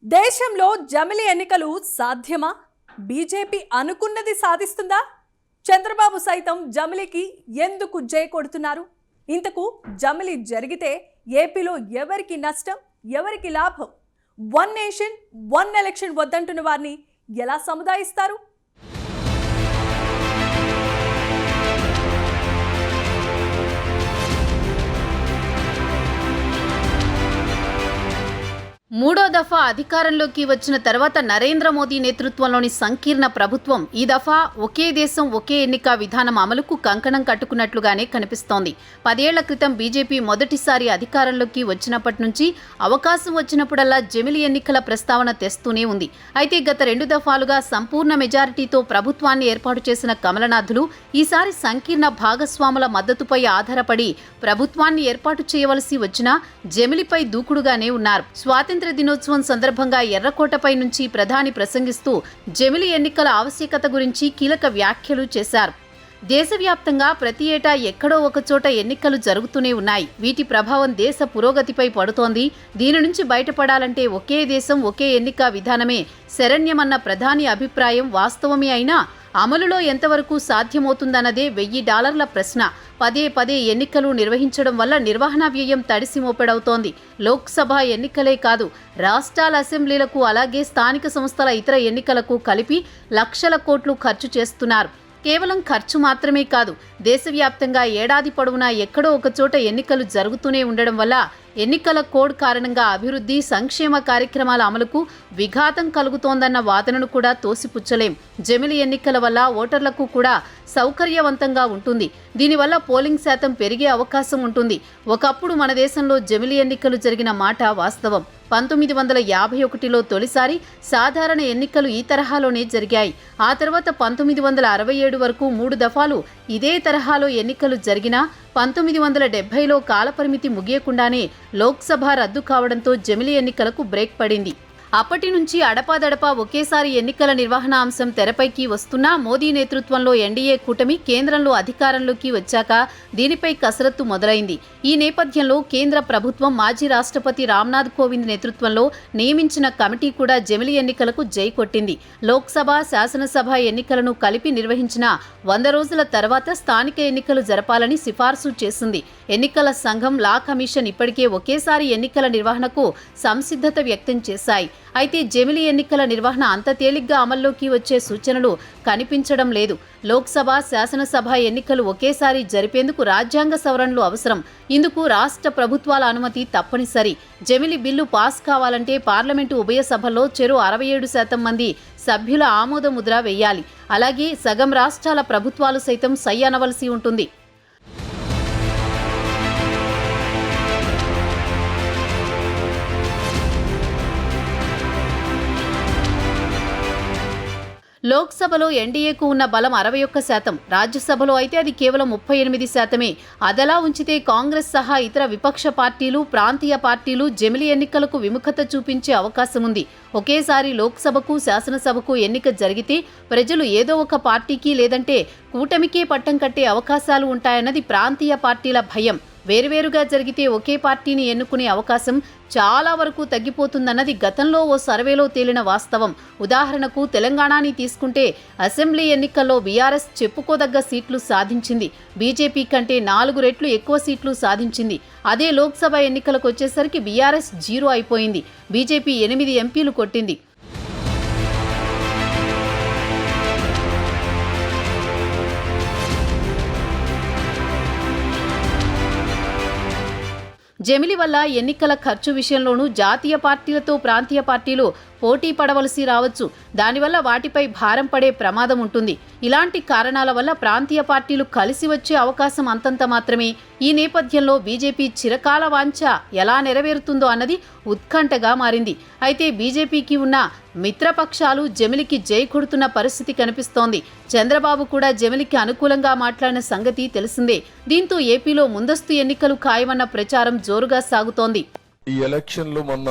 దేశంలో జమిలి ఎన్నికలు సాధ్యమా? బీజేపీ అనుకున్నది సాధిస్తుందా? చంద్రబాబు సైతం జమిలికి ఎందుకు జై కొడుతున్నారు? ఇంతకు జమిలి జరిగితే ఏపీలో ఎవరికి నష్టం, ఎవరికి లాభం? వన్ నేషన్ వన్ ఎలక్షన్ వద్దంటున్న వారిని ఎలా సముదాయిస్తారు? మూడో దఫా అధికారంలోకి వచ్చిన తర్వాత నరేంద్ర మోదీ నేతృత్వంలోని సంకీర్ణ ప్రభుత్వం ఈ దఫా ఒకే దేశం ఒకే ఎన్నిక విధానం అమలుకు కంకణం కట్టుకున్నట్లుగానే కనిపిస్తోంది. 10 ఏళ్ల క్రితం బీజేపీ మొదటిసారి అధికారంలోకి వచ్చినప్పటి నుంచి అవకాశం వచ్చినప్పుడల్లా జమిలి ఎన్నికల ప్రస్తావన తెస్తూనే ఉంది. అయితే గత 2 దఫాలుగా సంపూర్ణ మెజారిటీతో ప్రభుత్వాన్ని ఏర్పాటు చేసిన కమలనాథులు ఈసారి సంకీర్ణ భాగస్వాముల మద్దతుపై ఆధారపడి ప్రభుత్వాన్ని ఏర్పాటు చేయవలసి వచ్చినా జమిలిపై దూకుడుగానే ఉన్నారు. స్వాతంత్ర్య దినోత్సవం సందర్భంగా ఎర్రకోటపై నుంచి ప్రధాని ప్రసంగిస్తూ జమిలి ఎన్నికల ఆవశ్యకత గురించి కీలక వ్యాఖ్యలు చేశారు. దేశవ్యాప్తంగా ప్రతి ఏటా ఎక్కడో ఒకచోట ఎన్నికలు జరుగుతూనే ఉన్నాయి. వీటి ప్రభావం దేశ పురోగతిపై పడుతోంది. దీని నుంచి బయటపడాలంటే ఒకే దేశం ఒకే ఎన్నిక విధానమే శరణ్యమన్న ప్రధాని అభిప్రాయం వాస్తవమే అయినా అమలులో ఎంతవరకు సాధ్యమవుతుందన్నదే $1000 ప్రశ్న. పదే ఎన్నికలు నిర్వహించడం వల్ల నిర్వహణ వ్యయం తడిసి మోపెడవుతోంది. లోక్సభ ఎన్నికలే కాదు, రాష్ట్రాల అసెంబ్లీలకు అలాగే స్థానిక సంస్థల ఇతర ఎన్నికలకు కలిపి లక్షల కోట్లు ఖర్చు చేస్తున్నారు. కేవలం ఖర్చు మాత్రమే కాదు, దేశవ్యాప్తంగా ఏడాది పొడవునా ఎక్కడో ఒకచోట ఎన్నికలు జరుగుతూనే ఉండడం వల్ల ఎన్నికల కోడ్ కారణంగా అభివృద్ధి, సంక్షేమ కార్యక్రమాల అమలుకు విఘాతం కలుగుతోందన్న వాదనను కూడా తోసిపుచ్చలేం. జమిలి ఎన్నికల వల్ల ఓటర్లకు కూడా సౌకర్యవంతంగా ఉంటుంది. దీనివల్ల పోలింగ్ శాతం పెరిగే అవకాశం ఉంటుంది. ఒకప్పుడు మన దేశంలో జమిలి ఎన్నికలు జరిగిన మాట వాస్తవం. 1951లో తొలిసారి సాధారణ ఎన్నికలు ఈ తరహాలోనే జరిగాయి. ఆ తర్వాత 1967 వరకు 3 దఫాలు ఇదే తరహాలో ఎన్నికలు జరిగినా 1970లో కాలపరిమితి ముగియకుండానే లోక్సభ రద్దు కావడంతో జమిలి ఎన్నికలకు బ్రేక్ పడింది. అప్పటి నుంచి అడపాదడపా ఒకేసారి ఎన్నికల నిర్వహణ అంశం తెరపైకి వస్తున్నా మోదీ నేతృత్వంలో ఎన్డీఏ కూటమి కేంద్రంలో అధికారంలోకి వచ్చాక దీనిపై కసరత్తు మొదలైంది. ఈ నేపథ్యంలో కేంద్ర ప్రభుత్వం మాజీ రాష్ట్రపతి రామ్నాథ్ కోవింద్ నేతృత్వంలో నియమించిన కమిటీ కూడా జమిలి ఎన్నికలకు జై కొట్టింది. లోక్సభ, శాసనసభ ఎన్నికలను కలిపి నిర్వహించిన 100 రోజుల తర్వాత స్థానిక ఎన్నికలు జరపాలని సిఫార్సు చేసింది. ఎన్నికల సంఘం, లా కమిషన్ ఇప్పటికే ఒకేసారి ఎన్నికల నిర్వహణకు సంసిద్ధత వ్యక్తం చేశాయి. అయితే జమిలి ఎన్నికల నిర్వహణ అంత తేలిగ్గా అమల్లోకి వచ్చే సూచనలు కనిపించడం లేదు. లోక్సభ, శాసనసభ ఎన్నికలు ఒకేసారి జరిపేందుకు రాజ్యాంగ సవరణలు అవసరం. ఇందుకు రాష్ట్ర ప్రభుత్వాల అనుమతి తప్పనిసరి. జమిలి బిల్లు పాస్ కావాలంటే పార్లమెంటు ఉభయ సభల్లో చెరు 67% మంది సభ్యుల ఆమోద ముద్ర వేయాలి. అలాగే సగం రాష్ట్రాల ప్రభుత్వాలు సైతం సై అనవలసి ఉంటుంది. లోక్సభలో ఎన్డీఏకు ఉన్న బలం 61%, రాజ్యసభలో అయితే అది కేవలం 38%. అదలా ఉంచితే కాంగ్రెస్ సహా ఇతర విపక్ష పార్టీలు, ప్రాంతీయ పార్టీలు జమిలి ఎన్నికలకు విముఖత చూపించే అవకాశం ఉంది. ఒకేసారి లోక్సభకు, శాసనసభకు ఎన్నిక జరిగితే ప్రజలు ఏదో ఒక పార్టీకి లేదంటే కూటమికే పట్టం కట్టే అవకాశాలు ఉంటాయన్నది ప్రాంతీయ పార్టీల భయం. వేరువేరుగా జరిగితే ఒకే పార్టీని ఎన్నుకునే అవకాశం చాలా వరకు తగ్గిపోతుందన్నది గతంలో ఓ సర్వేలో తేలిన వాస్తవం. ఉదాహరణకు తెలంగాణని తీసుకుంటే అసెంబ్లీ ఎన్నికల్లో బీఆర్ఎస్ చెప్పుకోదగ్గ సీట్లు సాధించింది. బీజేపీ కంటే 4 రెట్లు ఎక్కువ సీట్లు సాధించింది. అదే లోక్సభ ఎన్నికలకు వచ్చేసరికి బీఆర్ఎస్ 0 అయిపోయింది. బీజేపీ 8 ఎంపీలు కొట్టింది. జమిలి వల్ల ఎన్నికల ఖర్చు విషయంలోనూ జాతీయ పార్టీలతో ప్రాంతీయ పార్టీలు పోటీ పడవలసి రావచ్చు. దానివల్ల వాటిపై భారం పడే ప్రమాదం ఉంటుంది. ఇలాంటి కారణాల వల్ల ప్రాంతీయ పార్టీలు కలిసి వచ్చే అవకాశం అంతంత మాత్రమే. ఈ నేపథ్యంలో బీజేపీ చిరకాల వాంఛ ఎలా నెరవేరుతుందో అన్నది ఉత్కంఠగా మారింది. అయితే బీజేపీకి ఉన్న మిత్రపక్షాలు జమిలికి జై కొడుతున్న పరిస్థితి కనిపిస్తోంది. చంద్రబాబు కూడా జమిలికి అనుకూలంగా మాట్లాడిన సంగతి తెలిసిందే. దీంతో ఏపీలో ముందస్తు ఎన్నికలు ఖాయమన్న ప్రచారం జోరుగా సాగుతోంది. ఈ ఎలక్షన్లో మొన్న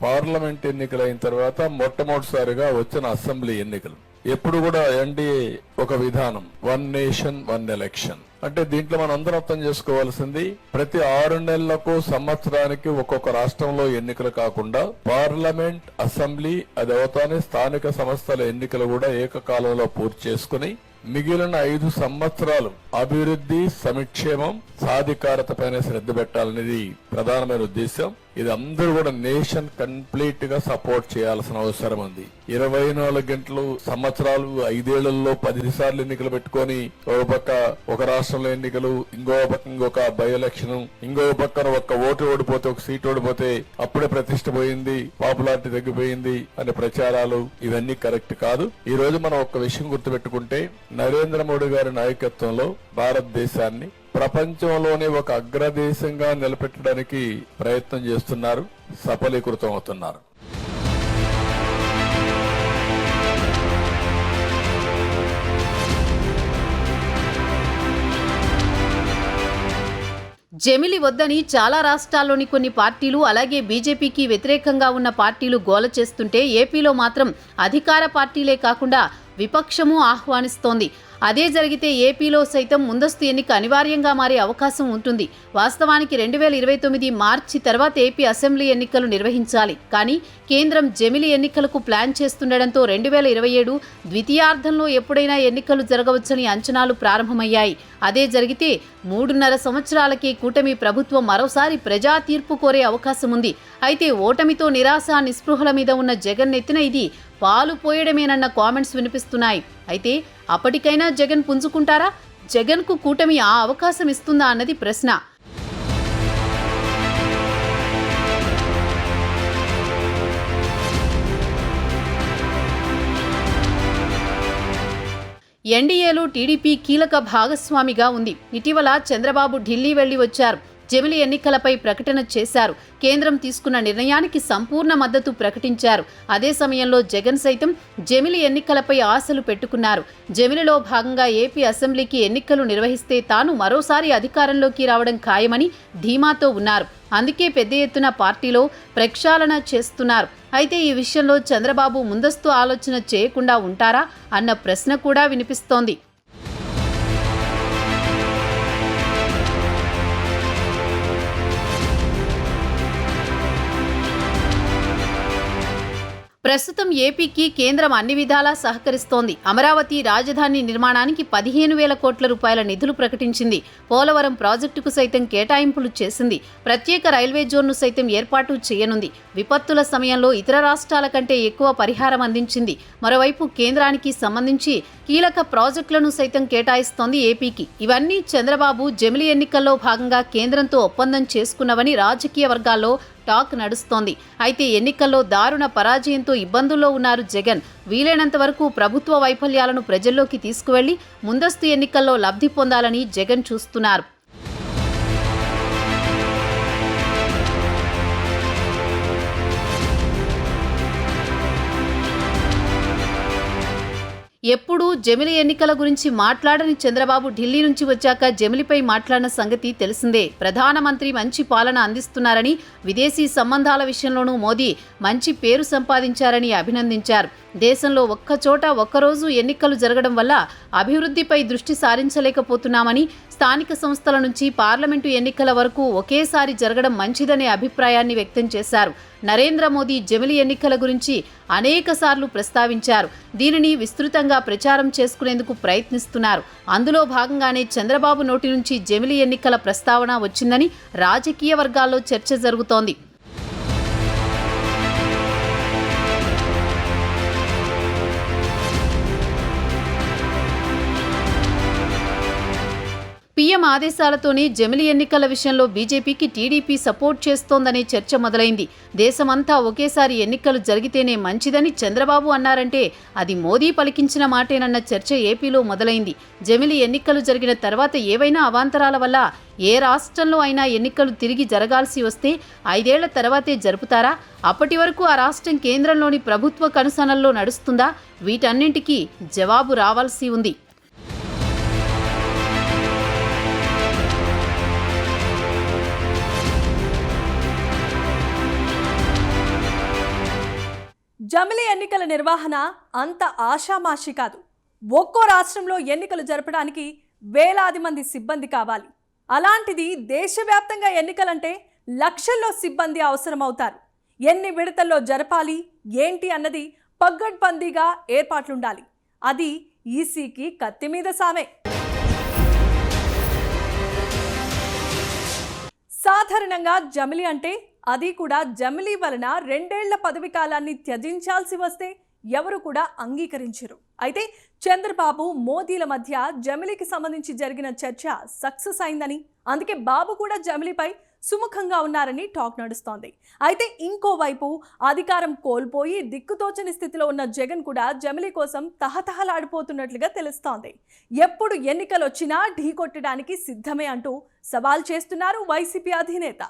పార్లమెంట్ ఎన్నికలైన తర్వాత మొట్టమొదటిసారిగా వచ్చిన అసెంబ్లీ ఎన్నికలు. ఎప్పుడు కూడా ఎన్డీఏ ఒక విధానం, 1 నేషన్ 1 ఎలక్షన్. అంటే దీంట్లో మనం అందరం అర్థం చేసుకోవాల్సింది, ప్రతి 6 నెలలకు సంవత్సరానికి ఒక్కొక్క రాష్ట్రంలో ఎన్నికలు కాకుండా పార్లమెంట్, అసెంబ్లీ, అది అవుతానే స్థానిక సంస్థల ఎన్నికలు కూడా ఏకకాలంలో పూర్తి చేసుకుని మిగిలిన 5 సంవత్సరాలు అభివృద్ధి, సంక్షేమం, సాధికారత పైన శ్రద్ధ పెట్టాలనేది ప్రధానమైన ఉద్దేశం. ఇది అందరూ కూడా నేషన్ కంప్లీట్ గా సపోర్ట్ చేయాల్సిన అవసరం ఉంది. 24 గంటలు, సంవత్సరాలు, 5 ఏళ్లలో 10 సార్లు ఎన్నికలు పెట్టుకొని ఒక పక్క ఒక రాష్ట్రంలో ఎన్నికలు, ఇంకో పక్క ఇంకొక బై ఎలక్షన్, ఇంకో పక్కన ఒక్క ఓటు ఓడిపోతే, ఒక సీట్ ఓడిపోతే అప్పుడే ప్రతిష్ట పోయింది, పాపులారిటీ తగ్గిపోయింది అనే ప్రచారాలు, ఇవన్నీ కరెక్ట్ కాదు. ఈ రోజు మనం ఒక్క విషయం గుర్తుపెట్టుకుంటే, నరేంద్ర మోడీ గారి నాయకత్వంలో భారతదేశాన్ని ప్రపంచంలోనే ఒక అగ్రదేశంగా నిలబెట్టడానికి ప్రయత్నం చేస్తున్నారు, సఫలీకృతం అవుతున్నారు. జమిలి వద్దని చాలా రాష్ట్రాల్లోని కొన్ని పార్టీలు, అలాగే బీజేపీకి వ్యతిరేకంగా ఉన్న పార్టీలు గోల చేస్తుంటే, ఏపీలో మాత్రం అధికార పార్టీలే కాకుండా విపక్షము ఆహ్వానిస్తోంది. అదే జరిగితే ఏపీలో సైతం ముందస్తు ఎన్నిక అనివార్యంగా మారే అవకాశం ఉంటుంది. వాస్తవానికి 2029 మార్చి తర్వాత ఏపీ అసెంబ్లీ ఎన్నికలు నిర్వహించాలి. కానీ కేంద్రం జమిలి ఎన్నికలకు ప్లాన్ చేస్తుండటంతో 2027 ద్వితీయార్థంలో ఎప్పుడైనా ఎన్నికలు జరగవచ్చని అంచనాలు ప్రారంభమయ్యాయి. అదే జరిగితే 3.5 సంవత్సరాలకే కూటమి ప్రభుత్వం మరోసారి ప్రజా తీర్పు కోరే అవకాశం ఉంది. అయితే ఓటమితో నిరాశ, నిస్పృహల మీద ఉన్న జగన్ నెత్తిన ఇది పాలు పోయడమేనన్న కామెంట్స్ వినిపిస్తున్నాయి. అయితే అప్పటికైనా జగన్ పుంజుకుంటారా? జగన్కు కూటమి ఆ అవకాశం ఇస్తుందా అన్నది ప్రశ్న. ఎన్డీఏలో టీడీపీ కీలక భాగస్వామిగా ఉంది. ఇటీవల చంద్రబాబు ఢిల్లీ వెళ్లి వచ్చారు. జమిలి ఎన్నికలపై ప్రకటన చేశారు. కేంద్రం తీసుకున్న నిర్ణయానికి సంపూర్ణ మద్దతు ప్రకటించారు. అదే సమయంలో జగన్ సైతం జమిలి ఎన్నికలపై ఆశలు పెట్టుకున్నారు. జమిలిలో భాగంగా ఏపీ అసెంబ్లీకి ఎన్నికలు నిర్వహిస్తే తాను మరోసారి అధికారంలోకి రావడం ఖాయమని ధీమాతో ఉన్నారు. అందుకే పెద్ద ఎత్తున పార్టీలో ప్రక్షాళన చేస్తున్నారు. అయితే ఈ విషయంలో చంద్రబాబు ముందస్తు ఆలోచన చేయకుండా ఉంటారా అన్న ప్రశ్న కూడా వినిపిస్తోంది. ప్రస్తుతం ఏపీకి కేంద్రం అన్ని విధాలా సహకరిస్తోంది. అమరావతి రాజధాని నిర్మాణానికి 15,000 కోట్ల రూపాయల నిధులు ప్రకటించింది. పోలవరం ప్రాజెక్టుకు సైతం కేటాయింపులు చేసింది. ప్రత్యేక రైల్వే జోన్ను సైతం ఏర్పాటు చేయనుంది. విపత్తుల సమయంలో ఇతర రాష్ట్రాల కంటే ఎక్కువ పరిహారం అందించింది. మరోవైపు కేంద్రానికి సంబంధించి కీలక ప్రాజెక్టులను సైతం కేటాయిస్తోంది ఏపీకి. ఇవన్నీ చంద్రబాబు జమిలి ఎన్నికల్లో భాగంగా కేంద్రంతో ఒప్పందం చేసుకున్నవని రాజకీయ వర్గాల్లో టాక్ నడుస్తోంది. అయితే ఎన్నికల్లో దారుణ పరాజయంతో ఇబ్బందుల్లో ఉన్నారు జగన్. వీలైనంత వరకు ప్రభుత్వ వైఫల్యాలను ప్రజల్లోకి తీసుకువెళ్లి ముందస్తు ఎన్నికల్లో లబ్ధి పొందాలని జగన్ చూస్తున్నారు. ఎప్పుడూ జమిలి ఎన్నికల గురించి మాట్లాడని చంద్రబాబు ఢిల్లీ నుంచి వచ్చాక జమిలిపై మాట్లాడిన సంగతి తెలిసిందే. ప్రధానమంత్రి మంచి పాలన అందిస్తున్నారని, విదేశీ సంబంధాల విషయంలోనూ మోదీ మంచి పేరు సంపాదించారని అభినందించారు. దేశంలో ఒక్కచోట ఒక్కరోజు ఎన్నికలు జరగడం వల్ల అభివృద్ధిపై దృష్టి సారించలేకపోతున్నామని, స్థానిక సంస్థల నుంచి పార్లమెంటు ఎన్నికల వరకు ఒకేసారి జరగడం మంచిదనే అభిప్రాయాన్ని వ్యక్తం చేశారు. నరేంద్ర మోదీ జమిలి ఎన్నికల గురించి అనేకసార్లు ప్రస్తావించారు. దీనిని విస్తృతంగా ప్రచారం చేసుకునేందుకు ప్రయత్నిస్తున్నారు. అందులో భాగంగానే చంద్రబాబు నోటి నుంచి జమిలి ఎన్నికల ప్రస్తావన వచ్చిందని రాజకీయ వర్గాల్లో చర్చ జరుగుతోంది. పీఎం ఆదేశాలతోనే జమిలి ఎన్నికల విషయంలో బీజేపీకి టీడీపీ సపోర్ట్ చేస్తోందనే చర్చ మొదలైంది. దేశమంతా ఒకేసారి ఎన్నికలు జరిగితేనే మంచిదని చంద్రబాబు అన్నారంటే అది మోదీ పలికించిన మాటేనన్న చర్చ ఏపీలో మొదలైంది. జమిలి ఎన్నికలు జరిగిన తర్వాత ఏవైనా అవాంతరాల వల్ల ఏ రాష్ట్రంలో అయినా ఎన్నికలు తిరిగి జరగాల్సి వస్తే 5 ఏళ్ల తర్వాతే జరుపుతారా? అప్పటి వరకు ఆ రాష్ట్రం కేంద్రంలోని ప్రభుత్వ కనుసనల్లో నడుస్తుందా? వీటన్నింటికీ జవాబు రావాల్సి ఉంది. జమిలీ ఎన్నికల నిర్వహణ అంత ఆషామాషి కాదు. ఒక్కో రాష్ట్రంలో ఎన్నికలు జరపడానికి వేలాది మంది సిబ్బంది కావాలి. అలాంటిది దేశవ్యాప్తంగా ఎన్నికలంటే లక్షల్లో సిబ్బంది అవసరమవుతారు. ఎన్ని విడతల్లో జరపాలి ఏంటి అన్నది పగ్గడ్బందీగా ఏర్పాట్లుండాలి. అది ఈసీకి కత్తి మీద సామే. సాధారణంగా జమిలీ అంటే, అది కూడా జమిలీ వలన 2 ఏళ్ల పదవి కాలాన్ని త్యజించాల్సి వస్తే ఎవరు కూడా అంగీకరించరు. అయితే చంద్రబాబు మోదీల మధ్య జమిలీకి సంబంధించి జరిగిన చర్చ సక్సెస్ అయిందని, అందుకే బాబు కూడా జమిలీపై సుముఖంగా ఉన్నారని టాక్ నడుస్తోంది. అయితే ఇంకోవైపు అధికారం కోల్పోయి దిక్కుతోచని స్థితిలో ఉన్న జగన్ కూడా జమిలీ కోసం తహతహలాడిపోతున్నట్లుగా తెలుస్తోంది. ఎప్పుడు ఎన్నికలు వచ్చినా ఢీకొట్టడానికి సిద్ధమే అంటూ సవాల్ చేస్తున్నారు వైసీపీ అధినేత.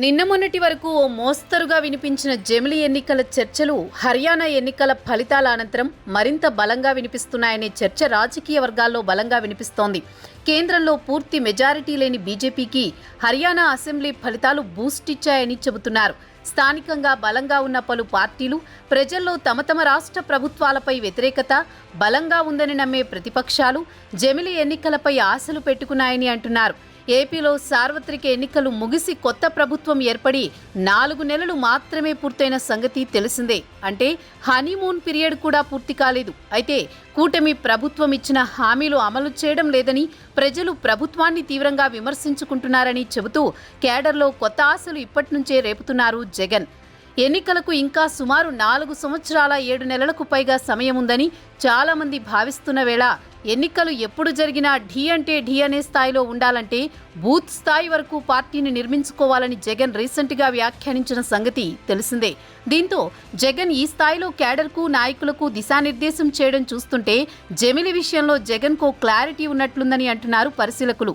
నిన్న మొన్నటి వరకు ఓ మోస్తరుగా వినిపించిన జమిలీ ఎన్నికల చర్చలు హర్యానా ఎన్నికల ఫలితాల అనంతరం మరింత బలంగా వినిపిస్తున్నాయనే చర్చ రాజకీయ వర్గాల్లో బలంగా వినిపిస్తోంది. కేంద్రంలో పూర్తి మెజారిటీ లేని బీజేపీకి హర్యానా అసెంబ్లీ ఫలితాలు బూస్ట్ ఇచ్చాయని చెబుతున్నారు. స్థానికంగా బలంగా ఉన్న పలు పార్టీలు, ప్రజల్లో తమ తమ రాష్ట్ర ప్రభుత్వాలపై వ్యతిరేకత బలంగా ఉందని నమ్మే ప్రతిపక్షాలు జమిలీ ఎన్నికలపై ఆశలు పెట్టుకున్నాయని అంటున్నారు. ఏపీలో సార్వత్రిక ఎన్నికలు ముగిసి కొత్త ప్రభుత్వం ఏర్పడి 4 నెలలు మాత్రమే పూర్తయిన సంగతి తెలిసిందే. అంటే హనీమూన్ పీరియడ్ కూడా పూర్తి కాలేదు. అయితే కూటమి ప్రభుత్వం ఇచ్చిన హామీలు అమలు చేయడం లేదని ప్రజలు ప్రభుత్వాన్ని తీవ్రంగా విమర్శించుకుంటున్నారని చెబుతూ కేడర్లో కొత్త ఆశలు ఇప్పటి నుంచే రేపుతున్నారు జగన్. ఎన్నికలకు ఇంకా సుమారు 4 సంవత్సరాల 7 నెలలకు పైగా సమయం ఉందని చాలామంది భావిస్తున్న వేళ ఎన్నికలు ఎప్పుడు జరిగినా ఢీ అంటే ఢీ అనే స్థాయిలో ఉండాలంటే బూత్ స్థాయి వరకు పార్టీని నిర్మించుకోవాలని జగన్ రీసెంట్గా వ్యాఖ్యానించిన సంగతి తెలిసిందే. దీంతో జగన్ ఈ స్థాయిలో కేడర్కు, నాయకులకు దిశానిర్దేశం చేయడం చూస్తుంటే జమిలీ విషయంలో జగన్కు క్లారిటీ ఉన్నట్లుందని అంటున్నారు పరిశీలకులు.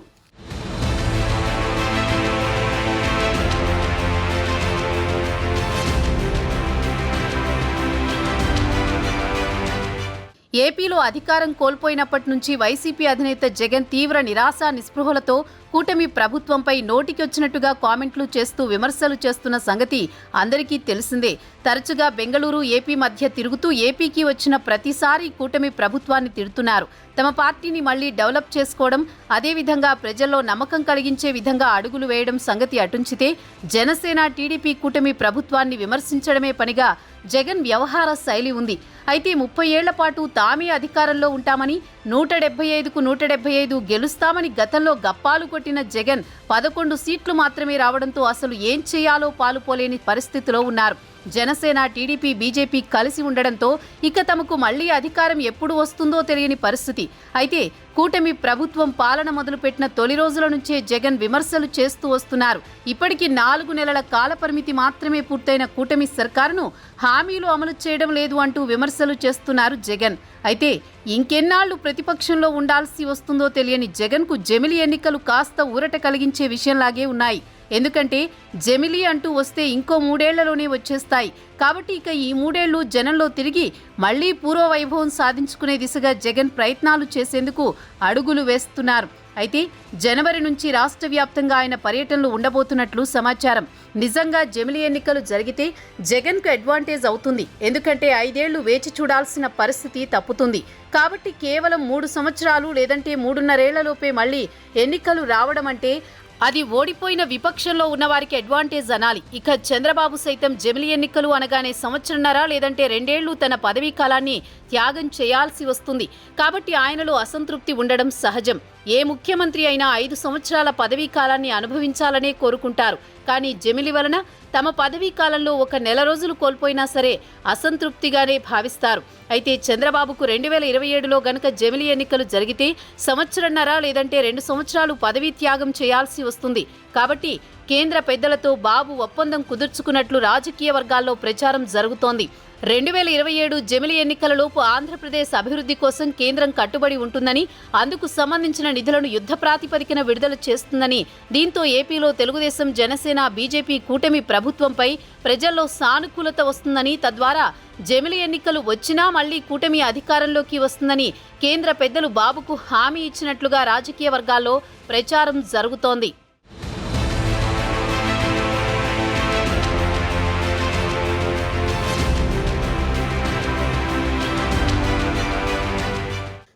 ఏపీలో అధికారం కోల్పోయినప్పటి నుంచి వైసీపీ అధినేత జగన్ తీవ్ర నిరాశ నిస్పృహలతో కూటమి ప్రభుత్వంపై నోటికొచ్చినట్టుగా కామెంట్లు చేస్తూ విమర్శలు చేస్తున్న సంగతి అందరికీ తెలిసిందే. తరచుగా బెంగళూరు, ఏపీ మధ్య తిరుగుతూ ఏపీకి వచ్చిన ప్రతిసారి కూటమి ప్రభుత్వాన్ని తిడుతున్నారు. తమ పార్టీని మళ్లీ డెవలప్ చేసుకోవడం, అదేవిధంగా ప్రజల్లో నమ్మకం కలిగించే విధంగా అడుగులు వేయడం సంగతి అటుంచితే జనసేన, టీడీపీ కూటమి ప్రభుత్వాన్ని విమర్శించడమే పనిగా జగన్ వ్యవహార శైలి ఉంది. అయితే 30 ఏళ్ల పాటు తామే అధికారంలో ఉంటామని, 175కు 175 గెలుస్తామని గతంలో గప్పాలు కొట్టిన జగన్ 11 సీట్లు మాత్రమే రావడంతో అసలు ఏం చేయాలో పాలుపోలేని పరిస్థితిలో ఉన్నారు. జనసేన, టీడీపీ, బీజేపీ కలిసి ఉండడంతో ఇక తమకు మళ్లీ అధికారం ఎప్పుడు వస్తుందో తెలియని పరిస్థితి. అయితే కూటమి ప్రభుత్వం పాలన మొదలుపెట్టిన తొలి రోజుల నుంచే జగన్ విమర్శలు చేస్తూ వస్తున్నారు. ఇప్పటికీ 4 నెలల కాలపరిమితి మాత్రమే పూర్తయిన కూటమి సర్కారును హామీలు అమలు చేయడం లేదు అంటూ విమర్శలు చేస్తున్నారు జగన్. అయితే ఇంకెన్నాళ్లు ప్రతిపక్షంలో ఉండాల్సి వస్తుందో తెలియని జగన్కు జమిలీ ఎన్నికలు కాస్త ఊరట కలిగించే విషయంలాగే ఉన్నాయి. ఎందుకంటే జమిలీ అంటూ వస్తే ఇంకో 3 ఏళ్లలోనే వచ్చేస్తాయి. కాబట్టి ఇక ఈ 3 ఏళ్లు జనంలో తిరిగి మళ్లీ పూర్వ వైభవం సాధించుకునే దిశగా జగన్ ప్రయత్నాలు చేసేందుకు అడుగులు వేస్తున్నారు. అయితే జనవరి నుంచి రాష్ట్ర వ్యాప్తంగా ఆయన పర్యటనలు ఉండబోతున్నట్లు సమాచారం. నిజంగా జమిలీ ఎన్నికలు జరిగితే జగన్కు అడ్వాంటేజ్ అవుతుంది. ఎందుకంటే 5 ఏళ్లు వేచి చూడాల్సిన పరిస్థితి తప్పుతుంది. కాబట్టి కేవలం 3 సంవత్సరాలు లేదంటే 3.5 ఏళ్లలోపే మళ్లీ ఎన్నికలు రావడం అంటే అది ఓడిపోయిన విపక్షంలో ఉన్నవారికి అడ్వాంటేజ్ అనాలి. ఇక చంద్రబాబు సైతం జమిలీ ఎన్నికలు అనగానే 1.5 సంవత్సరాల లేదంటే 2 ఏళ్లు తన పదవీ కాలాన్ని త్యాగం చేయాల్సి వస్తుంది. కాబట్టి ఆయనలో అసంతృప్తి ఉండడం సహజం. ఏ ముఖ్యమంత్రి అయినా 5 సంవత్సరాల పదవీ కాలాన్ని అనుభవించాలనే కోరుకుంటారు. కానీ జమిలీ వలన తమ పదవీ కాలంలో 1 నెల రోజులు కోల్పోయినా సరే అసంతృప్తిగానే భావిస్తారు. అయితే చంద్రబాబుకు 2027లో గనక జమిలీ ఎన్నికలు జరిగితే 1.5 సంవత్సరాల లేదంటే 2 సంవత్సరాలు పదవీ త్యాగం చేయాల్సి వస్తుంది. కాబట్టి కేంద్ర పెద్దలతో బాబు ఒప్పందం కుదుర్చుకున్నట్లు రాజకీయ వర్గాల్లో ప్రచారం జరుగుతోంది. 2027 జమిలి ఎన్నికలలోపు ఆంధ్రప్రదేశ్ అభివృద్ధి కోసం కేంద్రం కట్టుబడి ఉంటుందని, అందుకు సంబంధించిన నిధులను యుద్ధ ప్రాతిపదికన విడుదల చేస్తుందని, దీంతో ఏపీలో తెలుగుదేశం, జనసేన, బీజేపీ కూటమి ప్రభుత్వంపై ప్రజల్లో సానుకూలత వస్తుందని, తద్వారా జమిలి ఎన్నికలు వచ్చినా మళ్లీ కూటమి అధికారంలోకి వస్తుందని కేంద్ర పెద్దలు బాబుకు హామీ ఇచ్చినట్లుగా రాజకీయ వర్గాల్లో ప్రచారం జరుగుతోంది.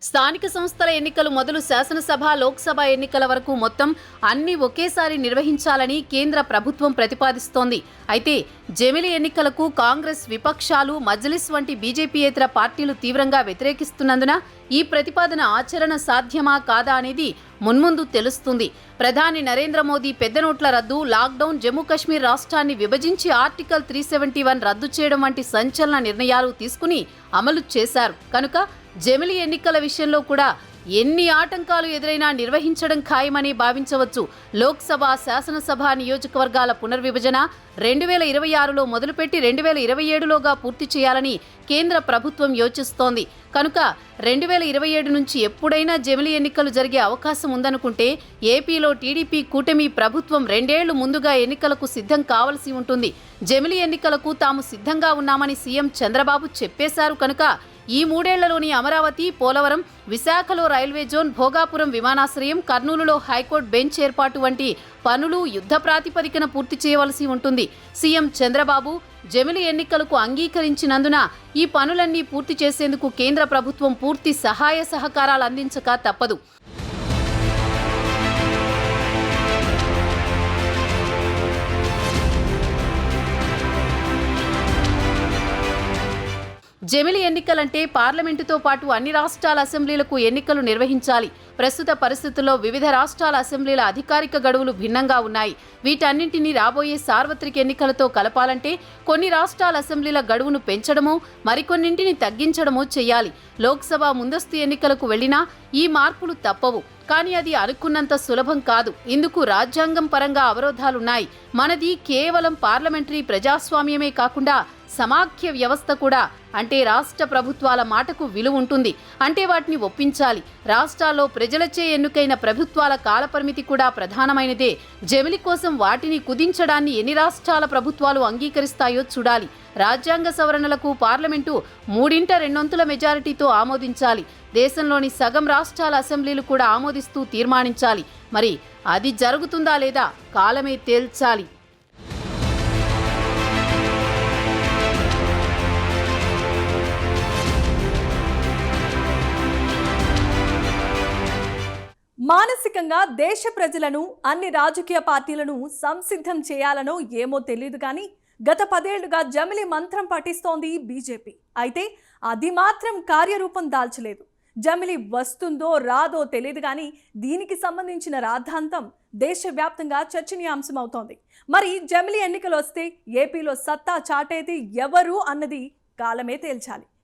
స్థానిక సంస్థల ఎన్నికలు మొదలు శాసనసభ, లోక్సభ ఎన్నికల వరకు మొత్తం అన్ని ఒకేసారి నిర్వహించాలని కేంద్ర ప్రభుత్వం ప్రతిపాదిస్తోంది. అయితే జమిలి ఎన్నికలకు కాంగ్రెస్, విపక్షాలు, మజ్లిస్ వంటి బీజేపీయేతర పార్టీలు తీవ్రంగా వ్యతిరేకిస్తున్నందున ఈ ప్రతిపాదన ఆచరణ సాధ్యమా కాదా అనేది మున్ముందు తెలుస్తుంది. ప్రధాని నరేంద్ర మోదీ పెద్ద నోట్ల రద్దు, లాక్డౌన్, జమ్మూ కశ్మీర్ రాష్ట్రాన్ని విభజించి ఆర్టికల్ 371 రద్దు చేయడం వంటి సంచలన నిర్ణయాలు తీసుకుని అమలు చేశారు. కనుక జమిలి ఎన్నికల విషయంలో కూడా ఎన్ని ఆటంకాలు ఎదురైనా నిర్వహించడం ఖాయమని భావించవచ్చు. లోక్సభ, శాసనసభ నియోజకవర్గాల పునర్విభజన 2026లో మొదలుపెట్టి 2027లోగా పూర్తి చేయాలని కేంద్ర ప్రభుత్వం యోచిస్తోంది. కనుక 2027 నుంచి ఎప్పుడైనా జమిలి ఎన్నికలు జరిగే అవకాశం ఉందనుకుంటే ఏపీలో టీడీపీ కూటమి ప్రభుత్వం 2 ఏళ్లు ముందుగా ఎన్నికలకు సిద్ధం కావాల్సి ఉంటుంది. జమిలి ఎన్నికలకు తాము సిద్ధంగా ఉన్నామని సీఎం చంద్రబాబు చెప్పేశారు. కనుక ఈ 3 ఏళ్లలోని అమరావతి, పోలవరం, విశాఖలో రైల్వే జోన్, భోగాపురం విమానాశ్రయం, కర్నూలులో హైకోర్టు బెంచ్ ఏర్పాటు వంటి పనులు యుద్ధ ప్రాతిపదికన పూర్తి చేయవలసి ఉంటుంది. సీఎం చంద్రబాబు జమిలి ఎన్నికలకు అంగీకరించినందున ఈ పనులన్నీ పూర్తి చేసేందుకు కేంద్ర ప్రభుత్వం పూర్తి సహాయ సహకారాలు అందించక తప్పదు. జమిలి ఎన్నికలంటే పార్లమెంటుతో పాటు అన్ని రాష్ట్రాల అసెంబ్లీలకు ఎన్నికలు నిర్వహించాలి. ప్రస్తుత పరిస్థితుల్లో వివిధ రాష్ట్రాల అసెంబ్లీల అధికారిక గడువులు భిన్నంగా ఉన్నాయి. వీటన్నింటినీ రాబోయే సార్వత్రిక ఎన్నికలతో కలపాలంటే కొన్ని రాష్ట్రాల అసెంబ్లీల గడువును పెంచడమో, మరికొన్నింటిని తగ్గించడమో చేయాలి. లోక్సభ ముందస్తు ఎన్నికలకు వెళ్లినా ఈ మార్పులు తప్పవు. కానీ అది అనుకున్నంత సులభం కాదు. ఇందుకు రాజ్యాంగం పరంగా అవరోధాలున్నాయి. మనది కేవలం పార్లమెంటరీ ప్రజాస్వామ్యమే కాకుండా సమాఖ్య వ్యవస్థ కూడా. అంటే రాష్ట్ర ప్రభుత్వాల మాటకు విలువ ఉంటుంది. అంటే వాటిని ఒప్పించాలి. రాష్ట్రాల్లో ప్రజలచే ఎన్నికైన ప్రభుత్వాల కాలపరిమితి కూడా ప్రధానమైనదే. జమిలి కోసం వాటిని కుదించడాన్ని ఎన్ని రాష్ట్రాల ప్రభుత్వాలు అంగీకరిస్తాయో చూడాలి. రాజ్యాంగ సవరణలకు పార్లమెంటు 3/2 మెజారిటీతో ఆమోదించాలి. దేశంలోని సగం రాష్ట్రాల అసెంబ్లీలు కూడా ఆమోదిస్తూ తీర్మానించాలి. మరి అది జరుగుతుందా లేదా కాలమే తేల్చాలి. మానసికంగా దేశ ప్రజలను, అన్ని రాజకీయ పార్టీలను సంసిద్ధం చేయాలనో ఏమో తెలియదు కానీ గత 10 ఏళ్లుగా జమిలి మంత్రం పఠిస్తోంది బీజేపీ. అయితే అది మాత్రం కార్యరూపం దాల్చలేదు. జమిలి వస్తుందో రాదో తెలియదు కానీ దీనికి సంబంధించిన రాద్ధాంతం దేశవ్యాప్తంగా చర్చనీయాంశం అవుతోంది. మరి జమిలి ఎన్నికలు వస్తే ఏపీలో సత్తా చాటేది ఎవరు అన్నది కాలమే తేల్చాలి.